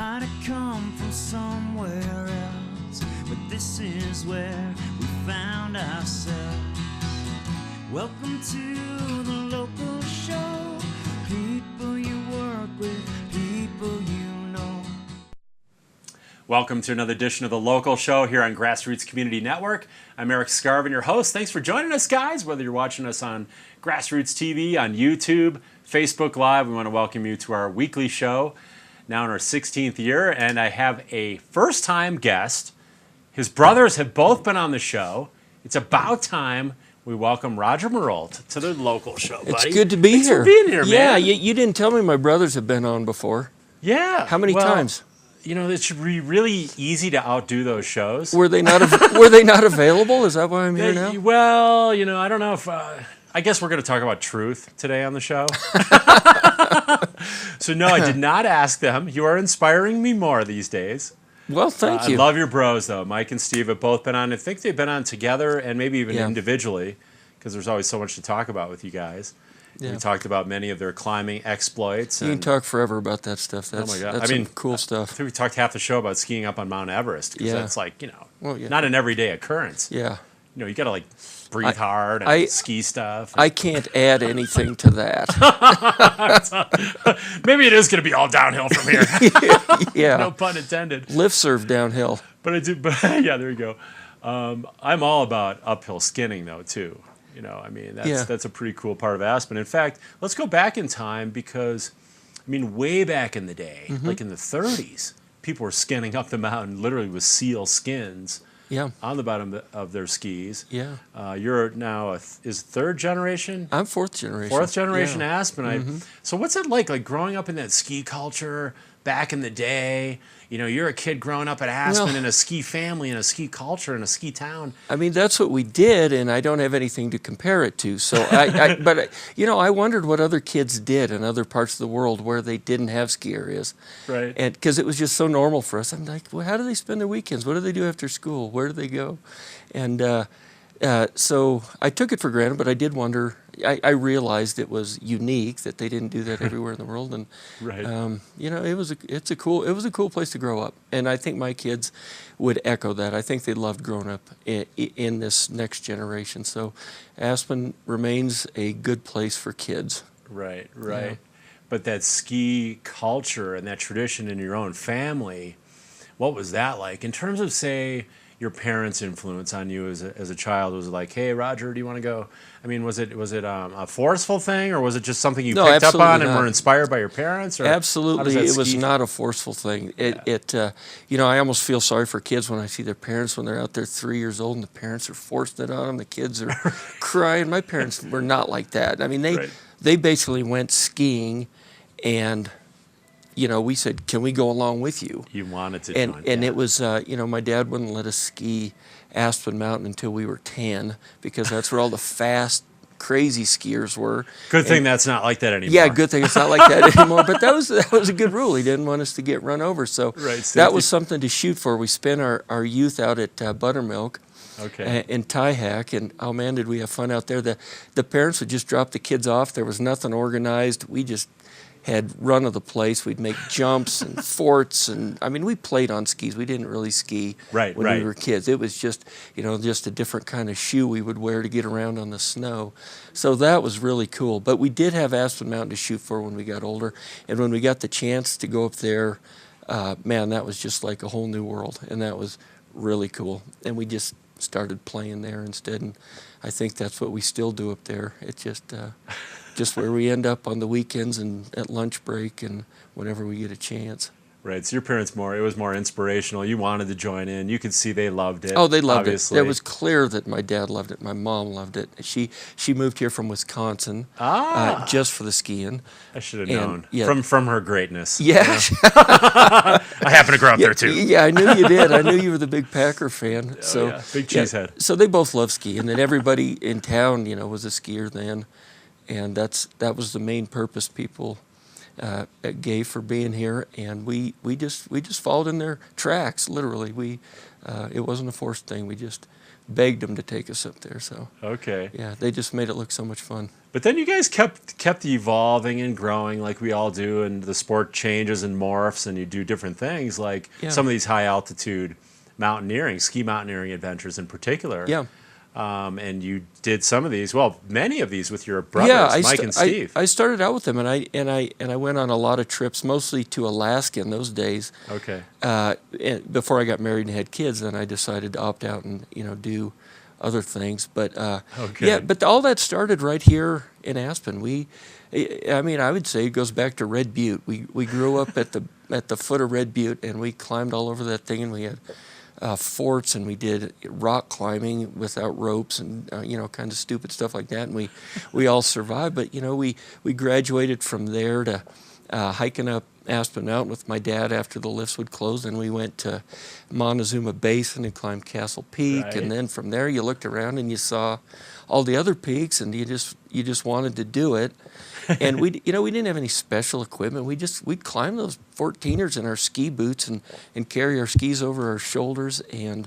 might have come from somewhere else, but this is where we found ourselves. Welcome to the local show. People you work with, people you know. Welcome to another edition of the Local Show here on Grassroots Community Network. I'm Erik Skarvan, your host. Thanks for joining us, guys. Whether you're watching us on Grassroots TV, on YouTube, Facebook Live, we want to welcome you to our weekly show, now in our 16th year. And I have a first-time guest. His brothers have both been on the show. It's about time we welcome Roger Marolt to the Local Show, buddy. It's good to be Thanks here. for being here, man. Yeah, you didn't tell me my brothers have been on before. Yeah. How many times? You know, it should be really easy to outdo those shows. Were they not were they not available? Is that why I'm here now? Well, you know, I don't know if... I guess we're going to talk about truth today on the show. So, no, I did not ask them. You are inspiring me more these days. Well, thank you. I love your bros, though. Mike and Steve have both been on. I think they've been on together and maybe even individually, because there's always so much to talk about with you guys. Yeah. We talked about many of their climbing exploits. You can talk forever about that stuff. That's, oh my God. That's some cool stuff. I think we talked half the show about skiing up on Mount Everest, because that's like, you know, not an everyday occurrence. Yeah. You know, you got to like breathe hard and ski stuff. I can't add anything to that. Maybe it is going to be all downhill from here. Yeah. No pun intended. Lift serve downhill. But I do. But yeah, there you go. I'm all about uphill skinning, though, too. You know, I mean, that's a pretty cool part of Aspen. In fact, let's go back in time because, I mean, way back in the day, like in the 30s, people were skinning up the mountain literally with seal skins. Yeah. On the bottom of their skis. Yeah. You're now is third generation? I'm fourth generation. Fourth generation Aspenite. So what's it like growing up in that ski culture back in the day? You know, you're a kid growing up at Aspen in a ski family, in a ski culture, in a ski town. I mean, that's what we did, and I don't have anything to compare it to. So, but you know, I wondered what other kids did in other parts of the world where they didn't have ski areas. Right. And because it was just so normal for us. I'm like, well, how do they spend their weekends? What do they do after school? Where do they go? And so I took it for granted, but I did wonder. I realized it was unique that they didn't do that everywhere in the world, and you know, it was a cool place to grow up, and I think my kids would echo that. I think they loved growing up in this next generation. So Aspen remains a good place for kids. Right. Yeah. But that ski culture and that tradition in your own family, what was that like in terms of, say, your parents' influence on you as a child? Was it like, hey, Roger, do you want to go? I mean, was it a forceful thing, or was it just something you picked up on and were inspired by your parents? Or absolutely, it was not a forceful thing. You know, I almost feel sorry for kids when I see their parents when they're out there 3 years old and the parents are forcing it on them. The kids are crying. My parents were not like that. I mean, they basically went skiing, and you know, we said, can we go along with you? You wanted to join. And it was, you know, my dad wouldn't let us ski Aspen Mountain until we were 10 because that's where all the fast, crazy skiers were. Good thing that's not like that anymore. Yeah, good thing it's not like that anymore. But that was a good rule. He didn't want us to get run over. So that was something to shoot for. We spent our youth out at Buttermilk. In Tyhack, and oh man, did we have fun out there. The parents would just drop the kids off. There was nothing organized. We just had run of the place. We'd make jumps and forts, and I mean, we played on skis. We didn't really ski when we were kids. It was just, you know, just a different kind of shoe we would wear to get around on the snow. So that was really cool. But we did have Aspen Mountain to shoot for when we got older, and when we got the chance to go up there, man, that was just like a whole new world, and that was really cool. And we just started playing there instead, and I think that's what we still do up there. It's just where we end up on the weekends and at lunch break and whenever we get a chance. Right. So your parents it was more inspirational. You wanted to join in. You could see they loved it. Oh, they loved obviously. It was clear that my dad loved it. My mom loved it. She moved here from Wisconsin just for the skiing. I should have known. Yeah. From her greatness. Yeah. I happen to grow up there too. Yeah, I knew you did. I knew you were the big Packer fan. So big cheesehead. So they both love skiing, and then everybody in town, you know, was a skier then, and that was the main purpose people gave for being here, and we just followed in their tracks. Literally, it wasn't a forced thing. We just begged them to take us up there. So okay, yeah, they just made it look so much fun. But then you guys kept evolving and growing like we all do, and the sport changes and morphs, and you do different things like some of these high altitude mountaineering, ski mountaineering adventures in particular. Yeah. And you did some of these, many of these with your brothers, Mike and Steve. I started out with them, and I went on a lot of trips, mostly to Alaska in those days. Okay. And before I got married and had kids, then I decided to opt out and do other things. But yeah, but all that started right here in Aspen. I would say it goes back to Red Butte. We grew up at the foot of Red Butte, and we climbed all over that thing, and we had forts, and we did rock climbing without ropes, and kind of stupid stuff like that, and we all survived. But we graduated from there to hiking up Aspen Mountain with my dad after the lifts would close, and we went to Montezuma Basin and climbed Castle Peak, and then from there you looked around and you saw all the other peaks, and you just wanted to do it. And we didn't have any special equipment. We'd climb those 14ers in our ski boots and carry our skis over our shoulders, and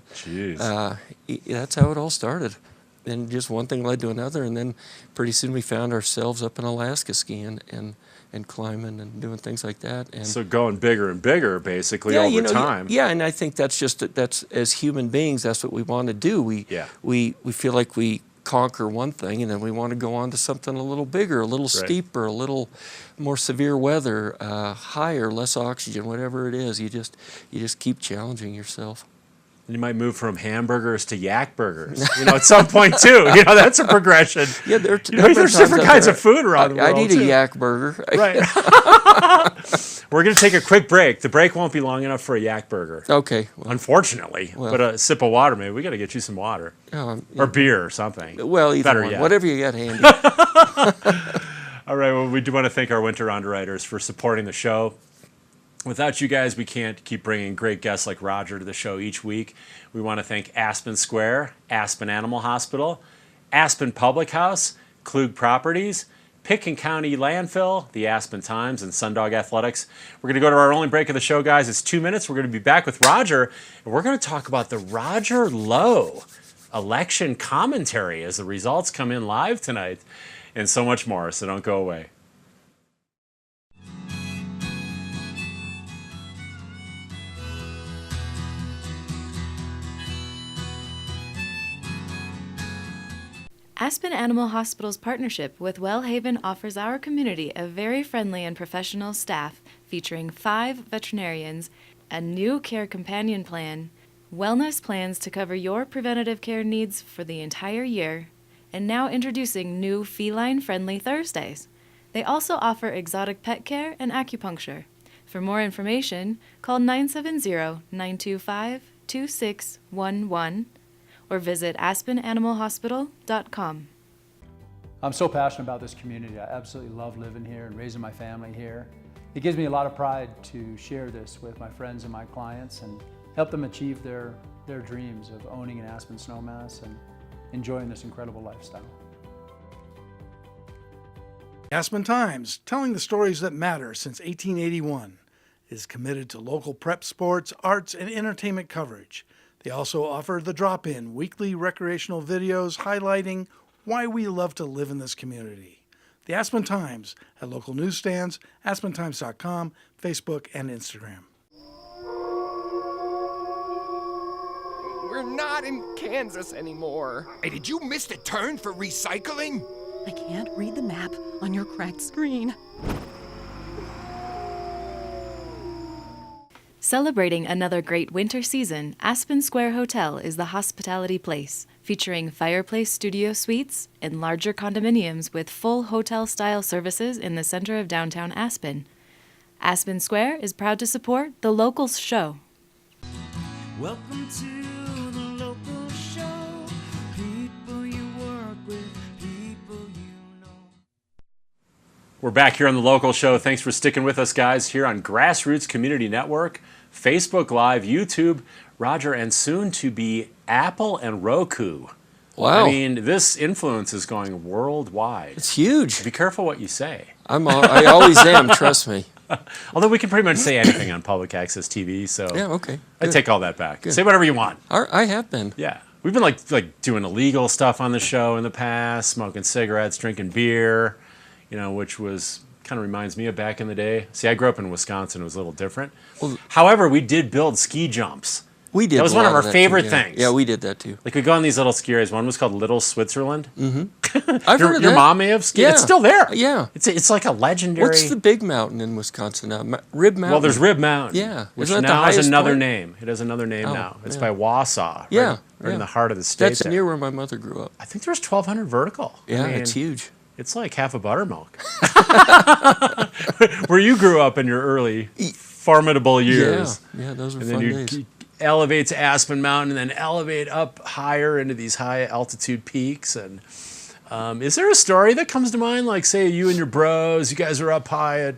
that's how it all started. And just one thing led to another, and then pretty soon we found ourselves up in Alaska skiing and climbing and doing things like that. And so going bigger and bigger, basically, over time. Yeah, and I think that's as human beings, that's what we want to do. We feel like we conquer one thing, and then we want to go on to something a little bigger, a little steeper, a little more severe weather, higher, less oxygen, whatever it is. You just keep challenging yourself. You might move from hamburgers to yak burgers, at some point too. That's a progression. Yeah, there's different kinds of food around the world. I'd eat a yak burger. Right. We're going to take a quick break. The break won't be long enough for a yak burger. Okay. Well, unfortunately. But a sip of water, maybe. We got to get you some water. Or beer or something. Well, either Better one. Yet. Whatever you got handy. All right. Well, we do want to thank our winter underwriters for supporting the show. Without you guys, we can't keep bringing great guests like Roger to the show each week. We want to thank Aspen Square, Aspen Animal Hospital, Aspen Public House, Klug Properties, Pitkin County Landfill, the Aspen Times, and Sundog Athletics. We're going to go to our only break of the show, guys. It's 2 minutes. We're going to be back with Roger, and we're going to talk about the Roger Lowe election commentary as the results come in live tonight, and so much more, so don't go away. Aspen Animal Hospital's partnership with Wellhaven offers our community a very friendly and professional staff featuring 5 veterinarians, a new care companion plan, wellness plans to cover your preventative care needs for the entire year, and now introducing new feline-friendly Thursdays. They also offer exotic pet care and acupuncture. For more information, call 970-925-2611 or visit aspenanimalhospital.com. I'm so passionate about this community. I absolutely love living here and raising my family here. It gives me a lot of pride to share this with my friends and my clients and help them achieve their dreams of owning an Aspen snowmass and enjoying this incredible lifestyle. Aspen Times, telling the stories that matter since 1881, is committed to local prep sports, arts, and entertainment coverage. They also offer The Drop-In, weekly recreational videos highlighting why we love to live in this community. The Aspen Times at local newsstands, aspentimes.com, Facebook, and Instagram. We're not in Kansas anymore. Hey, did you miss the turn for recycling? I can't read the map on your cracked screen. Celebrating another great winter season, Aspen Square Hotel is the hospitality place, featuring fireplace studio suites and larger condominiums with full hotel-style services in the center of downtown Aspen. Aspen Square is proud to support the Locals Show. Welcome to the local show. People you work with, people you know. We're back here on the Local Show. Thanks for sticking with us, guys, here on Grassroots Community Network, Facebook Live, YouTube, Roger, and soon to be Apple and Roku. Wow. I mean, this influence is going worldwide. It's huge. Be careful what you say. I always am, trust me. Although we can pretty much say anything on public access TV, so yeah, okay. I take all that back. Good. Say whatever you want. I have been. Yeah. we've been like doing illegal stuff on the show in the past, smoking cigarettes, drinking beer, which was kind of reminds me of back in the day. See, I grew up in Wisconsin. It was a little different. Well, however, we did build ski jumps. We did. That was one of our favorite things. Yeah, we did that too. Like we go on these little ski areas. One was called Little Switzerland. Mm-hmm. I've heard of Your that. mom may have skied. Yeah. It's still there. Yeah. It's like a legendary. What's the big mountain in Wisconsin now? Rib Mountain. Well, there's Rib Mountain. Yeah. Which Isn't that now the has highest another point? name. It has another name now. It's yeah. by Wausau. Yeah. Right in the heart of the state. That's near where my mother grew up. I think there's 1,200 vertical. Yeah, it's huge. It's like half a buttermilk. Where you grew up in your early formidable years. Yeah, those were and fun then days. You elevate to Aspen Mountain and then elevate up higher into these high altitude peaks. And is there a story that comes to mind? Like, say, you and your bros, you guys are up high at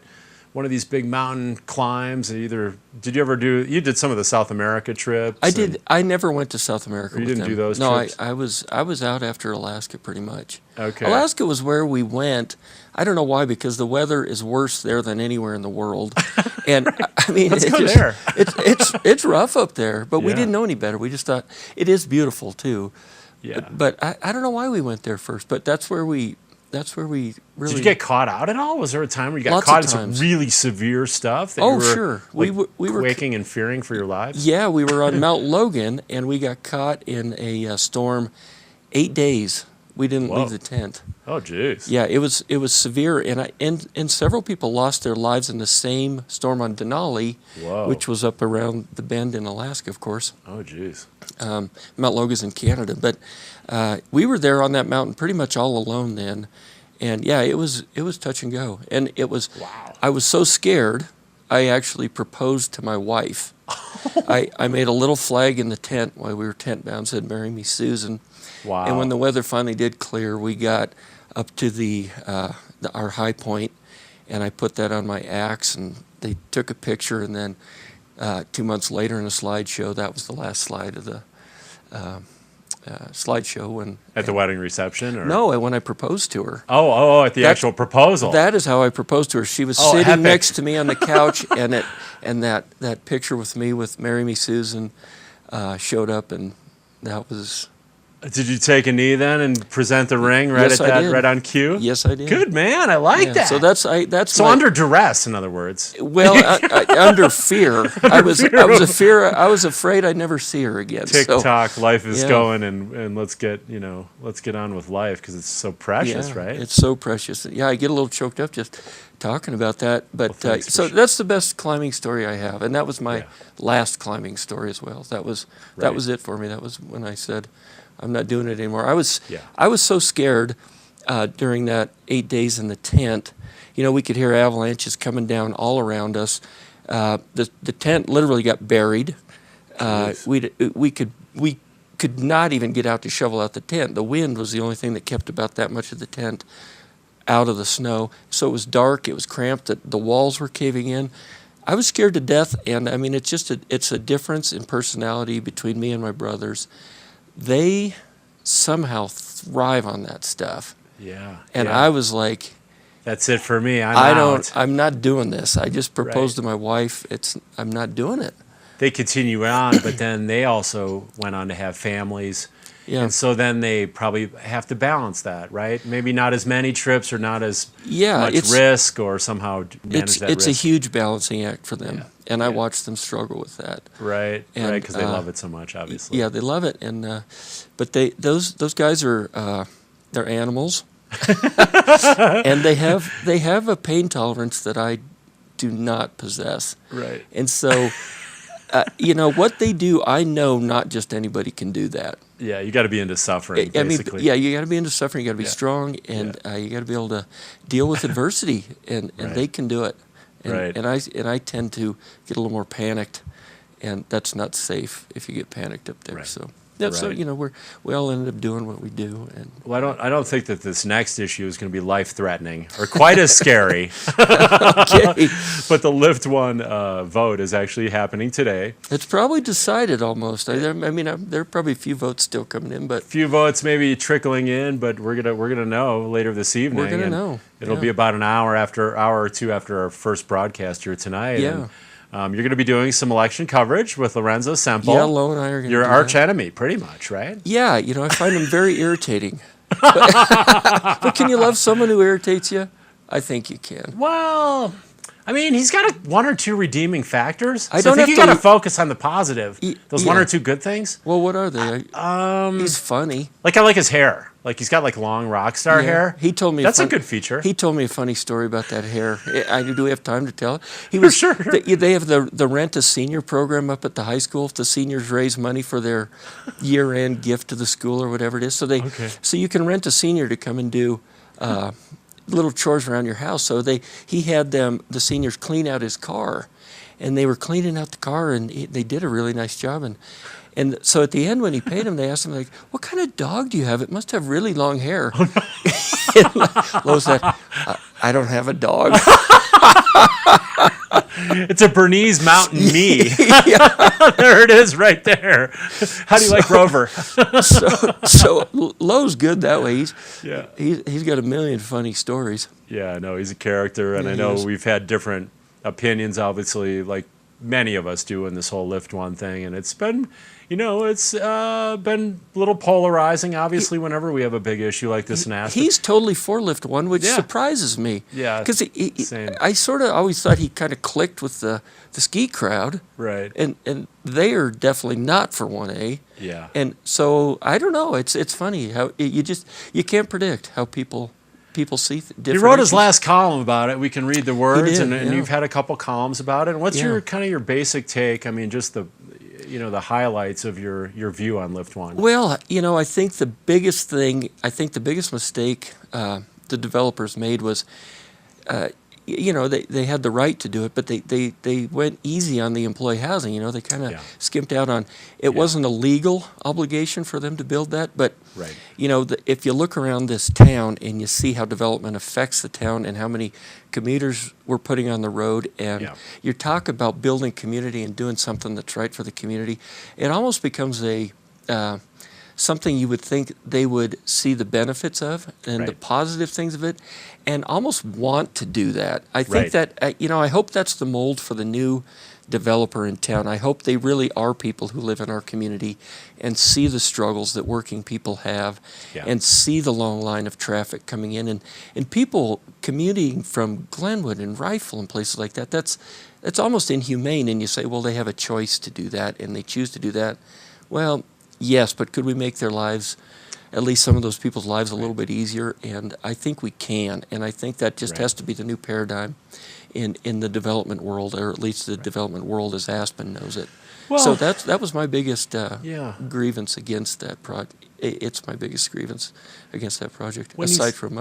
one of these big mountain climbs. And you did some of the South America trips? I did. I never went to South America. You with didn't them. do those no, trips? I was out after Alaska pretty much. Okay. Alaska was where we went. I don't know why, because the weather is worse there than anywhere in the world. And I mean, there. it's rough up there, but we Yeah. didn't know any better. We just thought it is beautiful too. Yeah. But I don't know why we went there first. But that's where we really. Did you get caught out at all? Was there a time where you got Lots caught in of some times. really severe stuff? That Oh, you were, sure. Like, We were quaking and fearing for your lives? Yeah, we were on Mount Logan, and we got caught in a storm. 8 days. We didn't leave the tent. Oh, jeez. Yeah, it was severe, and several people lost their lives in the same storm on Denali, which was up around the bend in Alaska, of course. Oh, jeez. Mount Logan's in Canada, but we were there on that mountain pretty much all alone then, and yeah, it was touch and go, and it was. Wow. I was so scared, I actually proposed to my wife. I made a little flag in the tent while we were tent bound, said "Marry me, Susan." Wow. And when the weather finally did clear, we got up to our high point, and I put that on my axe, and they took a picture, and then 2 months later in a slideshow, that was the last slide of the slideshow. At the wedding reception? Or? No, when I proposed to her. Oh, at the actual proposal. That is how I proposed to her. She was sitting epic. next to me on the couch, and that picture with me with "Marry Me, Susan" showed up, and that was... Did you take a knee then and present the ring right Yes, at that, I did. right on cue? Yes, I did. Good man, I like that. So that's so under duress, in other words. Well, under fear. I was afraid I'd never see her again. TikTok, life is going, and let's get on with life because it's so precious, right? It's so precious. Yeah, I get a little choked up just talking about that. But that's the best climbing story I have, and that was my last climbing story as well. That was it for me. That was when I said, I'm not doing it anymore. I was so scared during that 8 days in the tent. We could hear avalanches coming down all around us. The tent literally got buried. We could not even get out to shovel out the tent. The wind was the only thing that kept about that much of the tent out of the snow. So it was dark. It was cramped. The walls were caving in. I was scared to death. And I mean, it's a difference in personality between me and my brothers. They somehow thrive on that stuff. Yeah. And I was like, that's it for me. I'm not doing this. I just proposed to my wife. I'm not doing it. They continue on, but then they also went on to have families. Yeah. And so then they probably have to balance that, right? Maybe not as many trips or not as much risk, or somehow manage that risk. It's a huge balancing act for them. Yeah. And I watch them struggle with that. Right, because they love it so much, obviously. Yeah, they love it, and but those guys are they're animals, and they have a pain tolerance that I do not possess. Right. And so, what they do, I know not just anybody can do that. Yeah, you got to be into suffering, basically. You got to be into suffering. You got to be strong, and you got to be able to deal with adversity, and they can do it. And I tend to get a little more panicked, and that's not safe if you get panicked up there. Right. So we all ended up doing what we do. And well, I don't think that this next issue is going to be life-threthning or quite as scary. Okay. But the Lift One vote is actually happening today. It's probably decided almost. There are probably a few votes still coming in, but few votes maybe trickling in. But we're gonna know later this evening. We're gonna know. It'll be about an hour or two after our first broadcast here tonight. Yeah. You're going to be doing some election coverage with Lorenzo Semple. Yeah, Lo and I are going to Your do arch that. enemy, pretty much, right? Yeah, I find him very irritating. But can you love someone who irritates you? I think you can. Well, I mean, he's got one or two redeeming factors. I So don't I think have you got to- to focus on the positive. Those one yeah. or two good things. Well, what are they? He's funny. Like I like his hair. Like he's got like long rock star Yeah. hair. He told me That's a good feature. He told me a funny story about that hair. Do we have time to tell it? He was Sure. They have the Rent a Senior program up at the high school. If the seniors raise money for their year-end gift to the school or whatever it is, so you can rent a senior to come and do little chores around your house. So he had the seniors clean out his car, and they were cleaning out the car, and they did a really nice job. And so at the end, when he paid him, they asked him, like, what kind of dog do you have? It must have really long hair. Oh, no. Lo said, I don't have a dog. It's a Bernese Mountain Me. There it is right there. How do you like Rover? so Lowe's good that way. Yeah. He's got a million funny stories. Yeah, no, he's a character, and Yeah, I he know is. we've had different opinions, obviously, like many of us do in this whole Lift One thing, and it's been, been a little polarizing, obviously, whenever we have a big issue like this in Aspen. He's totally for Lift One, which Yeah. surprises me. Yeah, because same. I sort of always thought he kind of clicked with the ski crowd, Right. and they are definitely not for 1A. Yeah. And so I don't know. It's funny how you can't predict how people see different. He wrote his issues. last column about it. We can read the words, did, and yeah. you've had a couple columns about it. And what's Yeah. your basic take? I mean, just the highlights of your view on Lift One. Well, I think the biggest mistake the developers made was, they had the right to do it, but they went easy on the employee housing. They kind of Yeah. skimped out on. It wasn't a legal obligation for them to build that, but Right. if you look around this town and you see how development affects the town and how many commuters we're putting on the road, and Yeah. you talk about building community and doing something that's right for the community, it almost becomes something you would think they would see the benefits of and the Right. positive things of it, and almost want to do that. I think Right. that I hope that's the mold for the new developer in town. I hope they really are people who live in our community and see the struggles that working people have, Yeah. and see the long line of traffic coming in, and people commuting from Glenwood and Rifle and places like that. That's almost inhumane. And you say, well, they have a choice to do that, and they choose to do that. Well, yes, but could we make their lives, at least some of those people's lives, a little bit easier? And I think we can. And I think that just Right. has to be the new paradigm in the development world, or at least the development world as Aspen knows it. Well- So that was my biggest Yeah. grievance against that project. It's my biggest grievance against that project, When you aside s- from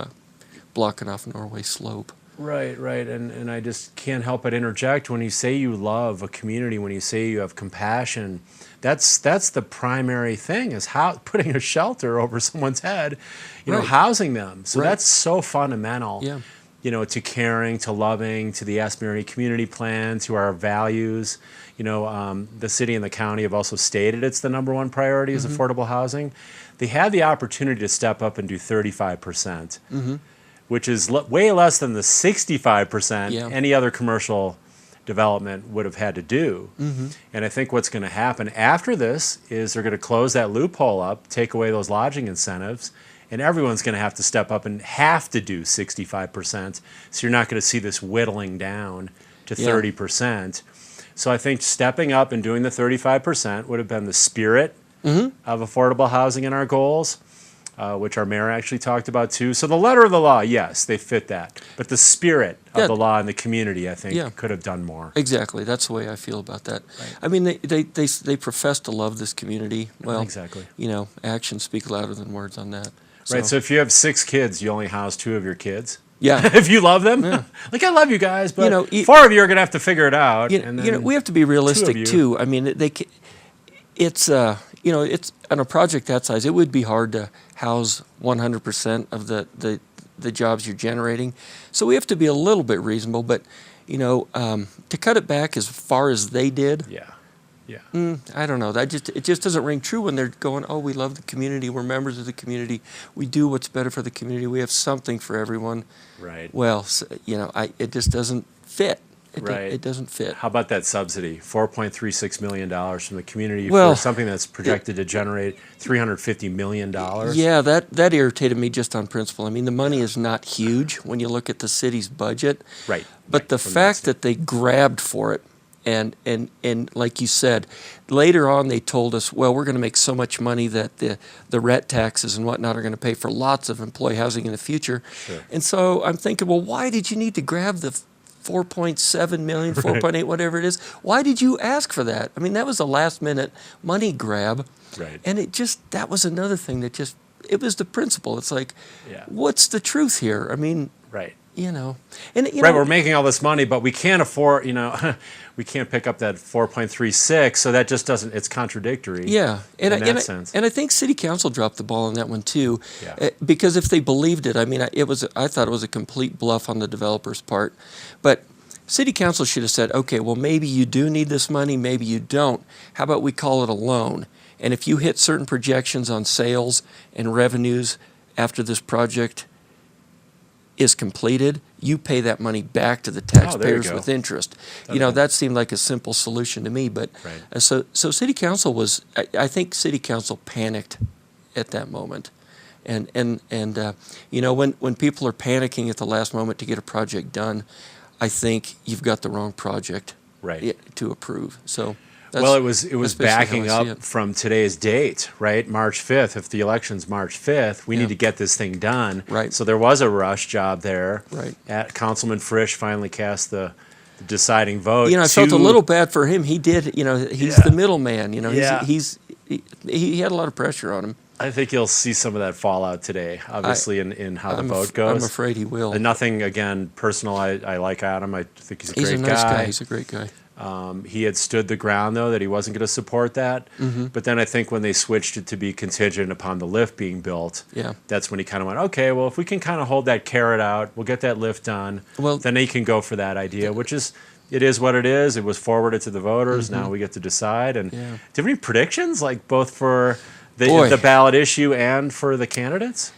blocking off Norway Slope. Right, right. And I just can't help but interject. When you say you love a community, when you say you have compassion, that's the primary thing, is how putting a shelter over someone's head, Right. housing them. So Right. that's so fundamental. Yeah. To caring, to loving, to the Aspen Area Community Plan, to our values. The city and the county have also stated it's the number one priority is affordable housing. They had the opportunity to step up and do 35%, which is way less than the 65% Yeah. any other commercial development would have had to do. And I think what's going to happen after this is they're going to close that loophole up, take away those lodging incentives, and everyone's going to have to step up and have to do 65%. So you're not going to see this whittling down to Yeah. 30%. So I think stepping up and doing the 35% would have been the spirit of affordable housing in our goals, which our mayor actually talked about too. So the letter of the law, yes, they fit that. But the spirit of Yeah. the law and the community, I think, Yeah. could have done more. Exactly. That's the way I feel about that. I mean, they profess to love this community. Well, Exactly. Actions speak louder than words on that. Right, so if you have 6 kids, you only house 2 of your kids. Yeah. If you love them. Like, I love you guys, but You know, 4 of you are going to have to figure it out. You know, we have to be realistic you. too. I mean, it's it's on a project that size. It would be hard to house 100% of the jobs you're generating. So we have to be a little bit reasonable. But to cut it back as far as they did, Yeah. I don't know. It just doesn't ring true when they're going, oh, we love the community. We're members of the community. We do what's better for the community. We have something for everyone. Right. Well, it just doesn't fit. It doesn't fit. How about that subsidy? $4.36 million from the community Well, for something that's projected to generate $350 million. Yeah, that irritated me just on principle. I mean, the money is not huge when you look at the city's budget. Right. But the fact that they grabbed for it, and like you said, later on they told us, well, we're going to make so much money that the rent taxes and whatnot are going to pay for lots of employee housing in the future. Sure. And so I'm thinking, well, why did you need to grab the 4.7 million, 4.8, whatever it is? Why did you ask for that? I mean, that was a last minute money grab. Right. And that was another thing that it was the principle. It's like, what's the truth here? I mean, right. We're making all this money, but we can't afford, we can't pick up that 4.36, so that just doesn't, it's contradictory. Yeah, in that sense. And I think City Council dropped the ball on that one too, yeah. Because if they believed it, I mean, I thought it was a complete bluff on the developer's part, but City Council should have said, okay, well, maybe you do need this money, maybe you don't. How about we call it a loan? And if you hit certain projections on sales and revenues after this project is completed, you pay that money back to the taxpayers with interest. Okay. That seemed like a simple solution to me. But right. So City Council I think City Council panicked at that moment, and when people are panicking at the last moment to get a project done, I think you've got the wrong project to approve. So. Well, it was backing up from today's date, right? March 5th. If the election's March 5th, we need to get this thing done. Right. So there was a rush job there. Right. Councilman Frisch finally cast the deciding vote. I felt a little bad for him. He did. He's the middleman. He had a lot of pressure on him. I think you'll see some of that fallout today, obviously, in how the vote goes. I'm afraid he will. And nothing, again, personal. I like Adam. I think he's a great guy. He's a nice guy. He's a great guy. He had stood the ground, though, that he wasn't going to support that. Mm-hmm. But then I think when they switched it to be contingent upon the lift being built, that's when he kind of went, okay, well, if we can kind of hold that carrot out, we'll get that lift done, then he can go for that idea, which is, it is what it is. It was forwarded to the voters. Mm-hmm. Now we get to decide. And do you have any predictions, like both for the ballot issue and for the candidates?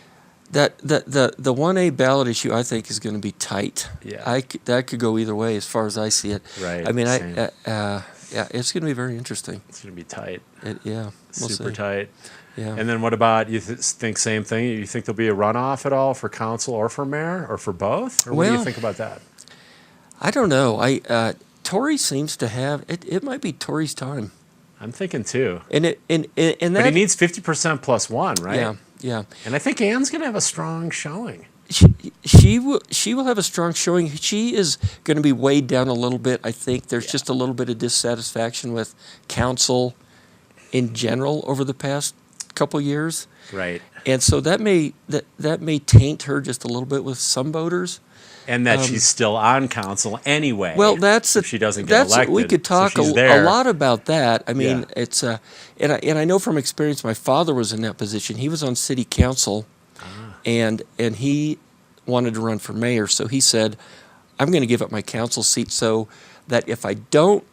The 1A ballot issue, I think, is going to be tight. Yeah. That could go either way as far as I see it. Right. I mean, it's going to be very interesting. It's going to be tight. We'll Super see. tight. Yeah. And then what about, you think same thing? You think there'll be a runoff at all for council or for mayor or for both? Or what do you think about that? I don't know. Tory seems to have, it might be Tory's time. I'm thinking too. But he needs 50% plus one, right? Yeah. And I think Ann's going to have a strong showing. She will have a strong showing. She is going to be weighed down a little bit. I think there's just a little bit of dissatisfaction with council in general over the past couple years. Right. And so that may taint her just a little bit with some voters. And that she's still on council anyway. Well, if she doesn't get elected. We could talk a lot about that. I mean, it's and I know from experience. My father was in that position. He was on city council, and he wanted to run for mayor. So he said, "I'm going to give up my council seat so that if I don't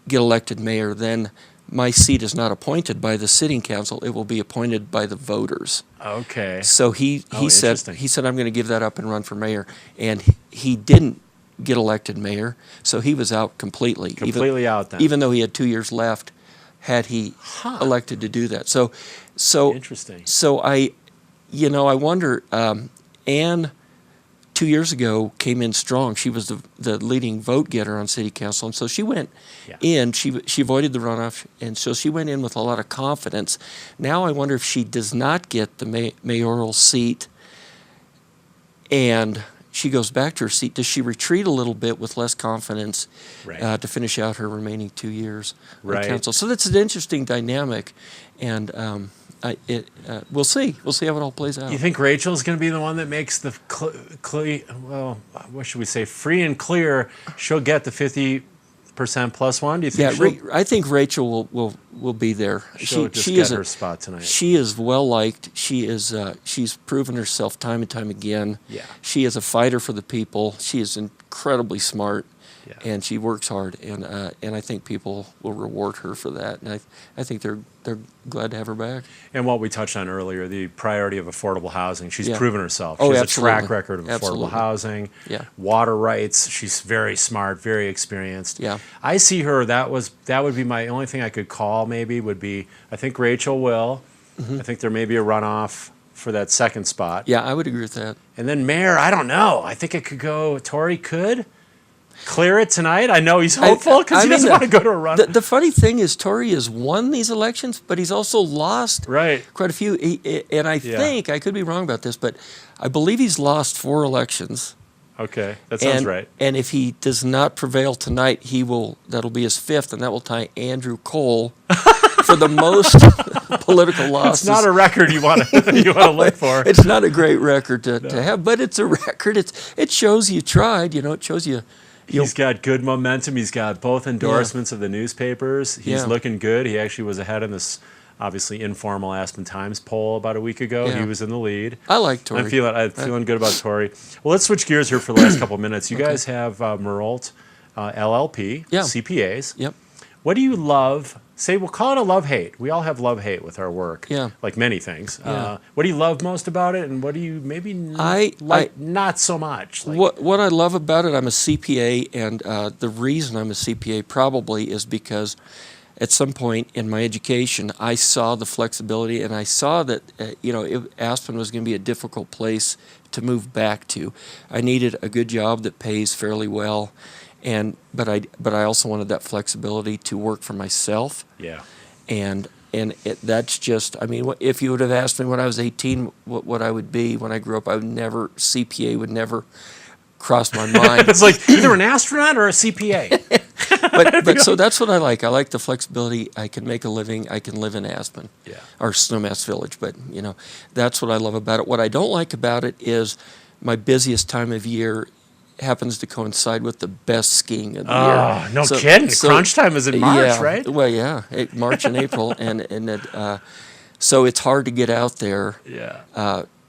get elected mayor, then my seat is not appointed by the sitting council. It will be appointed by the voters." Okay. So he said I'm going to give that up and run for mayor, and he didn't get elected mayor, so he was out completely. Completely out then. Even though he had 2 years left, had he elected to do that. So interesting. So I wonder. Anne 2 years ago came in strong. She was the leading vote getter on city council, and so she went in. She avoided the runoff, and so she went in with a lot of confidence. Now I wonder if she does not get the mayoral seat, and she goes back to her seat. Does she retreat a little bit with less confidence to finish out her remaining 2 years on council? So that's an interesting dynamic, and we'll see. We'll see how it all plays out. You think Rachel's going to be the one that makes the what should we say, free and clear? She'll get the 50% plus one. Do you think? I think Rachel will be there. She'll get her spot tonight. She is well liked. She's proven herself time and time again. Yeah. She is a fighter for the people. She is incredibly smart, and she works hard, and I think people will reward her for that, and I think they're glad to have her back. And what we touched on earlier, the priority of affordable housing. She's proven herself. Oh, she has absolutely. a track record of affordable housing, water rights. She's very smart, very experienced. Yeah. I see her. That would be my only thing I could call. Maybe would be. I think Rachel will. I think there may be a runoff for that second spot. Yeah, I would agree with that. And then mayor, I don't know. I think it could go. Tory could clear it tonight. I know he's hopeful because he doesn't want to go to a run. The funny thing is, Tory has won these elections, but he's also lost quite a few. And I think, I could be wrong about this, but I believe he's lost 4 elections. Okay, that sounds right. And if he does not prevail tonight, that'll be his 5th, and that will tie Andrew Cole for the most political losses. It's not a record you want to look for. It's not a great record to have, but it's a record. It shows you tried. It shows you. He's got good momentum. He's got both endorsements of the newspapers. He's looking good. He actually was ahead in this obviously informal Aspen Times poll about a week ago. He was in the lead. I like Tory. I'm feeling good about Tory. Well, let's switch gears here for the last couple of minutes. You guys have Marolt, LLP, CPAs. Yep. What do you love? We'll call it a love-hate. We all have love-hate with our work, like many things. What do you love most about it, and what do you maybe not so much? What I love about it, I'm a CPA, and the reason I'm a CPA probably is because at some point in my education, I saw the flexibility, and I saw that Aspen was going to be a difficult place to move back to. I needed a good job that pays fairly well, but I also wanted that flexibility to work for myself. Yeah. And that's just, if you would have asked me when I was 18 what I would be when I grew up, CPA would never cross my mind. It's like either an astronaut or a CPA. But so that's what I like. I like the flexibility. I can make a living. I can live in Aspen, or Snowmass Village. But that's what I love about it. What I don't like about it is my busiest time of year happens to coincide with the best skiing of the year. Oh, no kidding! Crunch time is in March, right? Well, March and April, so it's hard to get out there.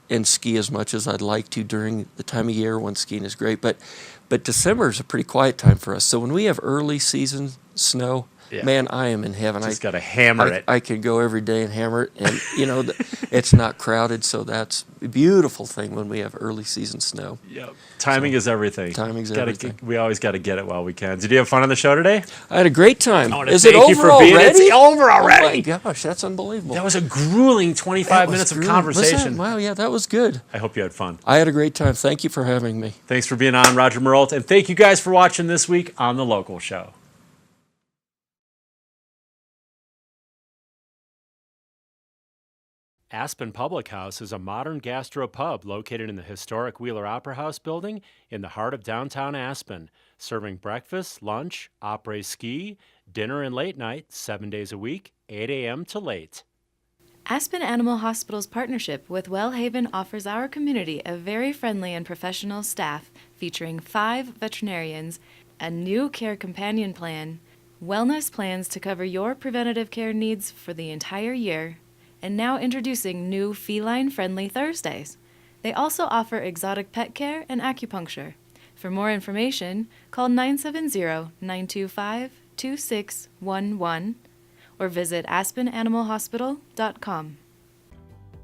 And ski as much as I'd like to during the time of year when skiing is great. But December is a pretty quiet time for us. So when we have early season snow, man, I am in heaven. Just got to hammer it. I could go every day and hammer it. And, it's not crowded, so that's a beautiful thing when we have early season snow. Yep. Timing is everything. Timing's everything. We always got to get it while we can. Did you have fun on the show today? I had a great time. Is it over already? It's over already. Oh, my gosh, that's unbelievable. That was a grueling 25 minutes of conversation. Wow, yeah, that was good. I hope you had fun. I had a great time. Thank you for having me. Thanks for being on, Roger Marolt. And thank you guys for watching this week on The Local Show. Aspen Public House is a modern gastropub located in the historic Wheeler Opera House building in the heart of downtown Aspen, serving breakfast, lunch, après-ski, dinner, and late night 7 days a week, 8 a.m. to late. Aspen Animal Hospital's partnership with Wellhaven offers our community a very friendly and professional staff featuring 5 veterinarians, a new care companion plan, wellness plans to cover your preventative care needs for the entire year, and now introducing new feline-friendly Thursdays. They also offer exotic pet care and acupuncture. For more information, call 970-925-2611 or visit aspenanimalhospital.com.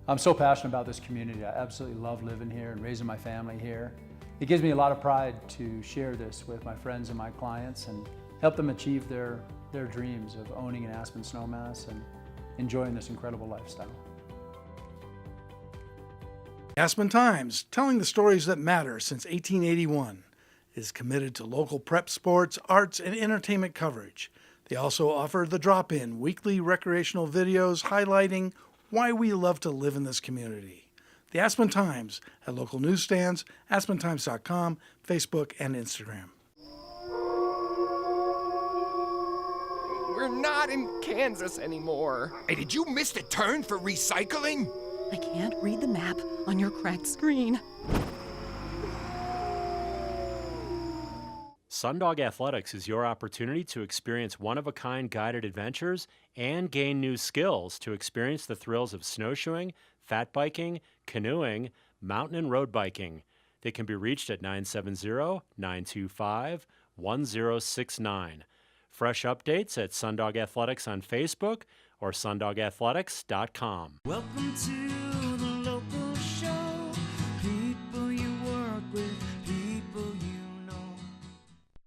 I'm so passionate about this community. I absolutely love living here and raising my family here. It gives me a lot of pride to share this with my friends and my clients and help them achieve their dreams of owning an Aspen Snowmass and enjoying this incredible lifestyle. Aspen Times, telling the stories that matter since 1881, is committed to local prep sports, arts, and entertainment coverage. They also offer the drop-in weekly recreational videos highlighting why we love to live in this community. The Aspen Times at local newsstands, aspentimes.com, Facebook, and Instagram. We're not in Kansas anymore. Hey, did you miss the turn for recycling? I can't read the map on your cracked screen. Sundog Athletics is your opportunity to experience one-of-a-kind guided adventures and gain new skills to experience the thrills of snowshoeing, fat biking, canoeing, mountain and road biking. They can be reached at 970-925-1010 1069. Fresh updates at Sundog Athletics on Facebook or sundogathletics.com. Welcome to